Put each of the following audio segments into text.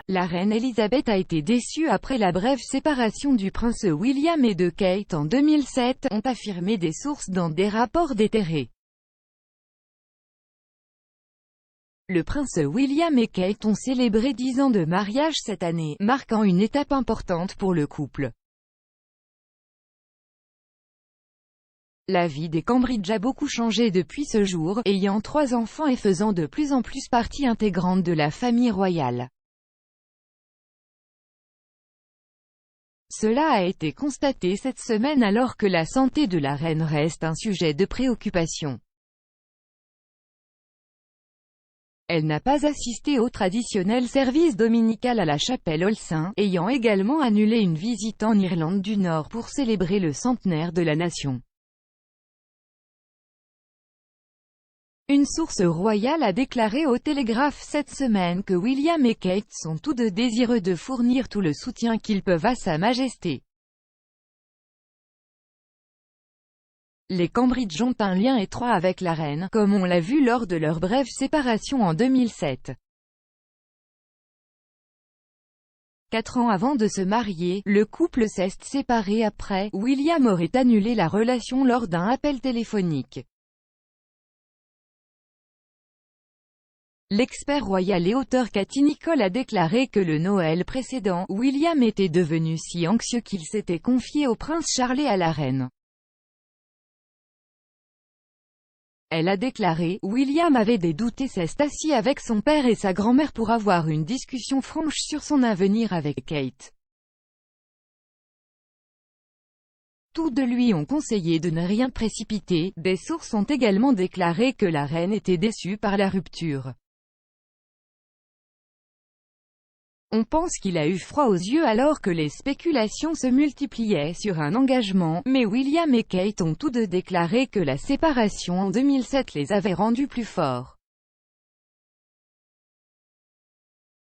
la reine Elisabeth a été déçue après la brève séparation du prince William et de Kate en 2007, ont affirmé des sources dans des rapports déterrés. Le prince William et Kate ont célébré 10 ans de mariage cette année, marquant une étape importante pour le couple. La vie des Cambridge a beaucoup changé depuis ce jour, ayant 3 enfants et faisant de plus en plus partie intégrante de la famille royale. Cela a été constaté cette semaine alors que la santé de la reine reste un sujet de préoccupation. Elle n'a pas assisté au traditionnel service dominical à la chapelle All Saints, ayant également annulé une visite en Irlande du Nord pour célébrer le centenaire de la nation. Une source royale a déclaré au Télégraphe cette semaine que William et Kate sont tous deux désireux de fournir tout le soutien qu'ils peuvent à Sa Majesté. Les Cambridge ont un lien étroit avec la reine, comme on l'a vu lors de leur brève séparation en 2007. 4 ans avant de se marier, le couple s'est séparé après. William aurait annulé la relation lors d'un appel téléphonique. L'expert royal et auteur Katie Nicholl a déclaré que le Noël précédent, William était devenu si anxieux qu'il s'était confié au prince Charles et à la reine. Elle a déclaré, William avait des doutes et s'est assis avec son père et sa grand-mère pour avoir une discussion franche sur son avenir avec Kate. Tous deux lui ont conseillé de ne rien précipiter. Des sources ont également déclaré que la reine était déçue par la rupture. On pense qu'il a eu froid aux yeux alors que les spéculations se multipliaient sur un engagement, mais William et Kate ont tous deux déclaré que la séparation en 2007 les avait rendus plus forts.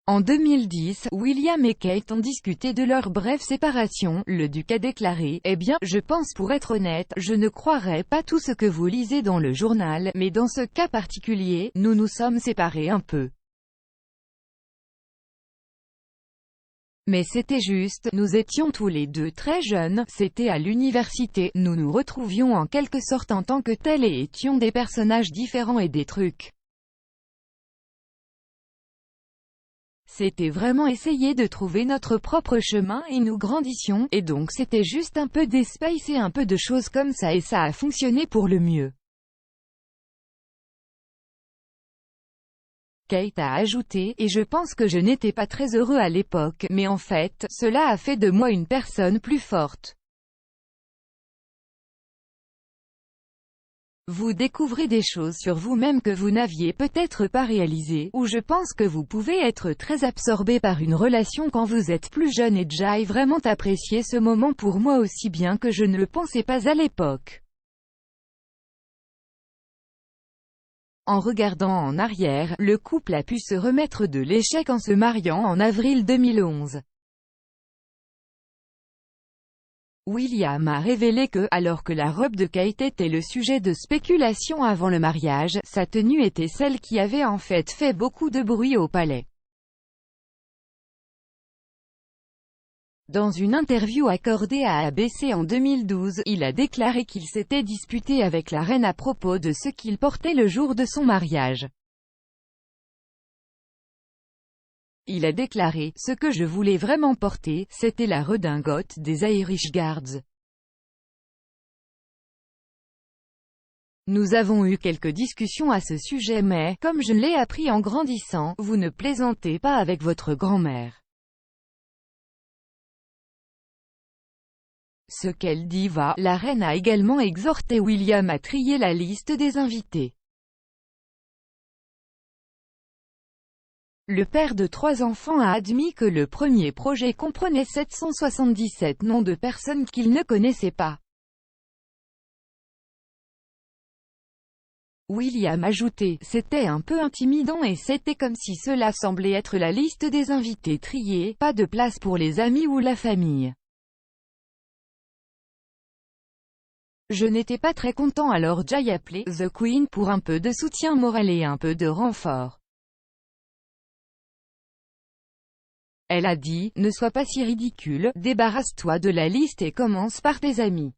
En 2010, William et Kate ont discuté de leur brève séparation. Le duc a déclaré, « Eh bien, je pense pour être honnête, je ne croirais pas tout ce que vous lisez dans le journal, mais dans ce cas particulier, nous nous sommes séparés un peu. Mais c'était juste, nous étions tous les deux très jeunes, c'était à l'université, nous nous retrouvions en quelque sorte en tant que tels et étions des personnages différents et des trucs. C'était vraiment essayer de trouver notre propre chemin et nous grandissions, et donc c'était juste un peu d'espace et un peu de choses comme ça et ça a fonctionné pour le mieux. » Kate a ajouté, « Et je pense que je n'étais pas très heureux à l'époque, mais en fait, cela a fait de moi une personne plus forte. » Vous découvrez des choses sur vous-même que vous n'aviez peut-être pas réalisées, ou je pense que vous pouvez être très absorbé par une relation quand vous êtes plus jeune et j'ai vraiment apprécié ce moment pour moi aussi bien que je ne le pensais pas à l'époque. En regardant en arrière, le couple a pu se remettre de l'échec en se mariant en avril 2011. William a révélé que, alors que la robe de Kate était le sujet de spéculation avant le mariage, sa tenue était celle qui avait en fait beaucoup de bruit au palais. Dans une interview accordée à ABC en 2012, il a déclaré qu'il s'était disputé avec la reine à propos de ce qu'il portait le jour de son mariage. Il a déclaré, « Ce que je voulais vraiment porter, c'était la redingote des Irish Guards. Nous avons eu quelques discussions à ce sujet mais, comme je l'ai appris en grandissant, vous ne plaisantez pas avec votre grand-mère. » Ce qu'elle dit va, la reine a également exhorté William à trier la liste des invités. Le père de 3 enfants a admis que le premier projet comprenait 777 noms de personnes qu'il ne connaissait pas. William a ajouté, « C'était un peu intimidant et c'était comme si cela semblait être la liste des invités triés, pas de place pour les amis ou la famille. Je n'étais pas très content alors j'ai appelé The Queen pour un peu de soutien moral et un peu de renfort. Elle a dit, ne sois pas si ridicule, débarrasse-toi de la liste et commence par tes amis.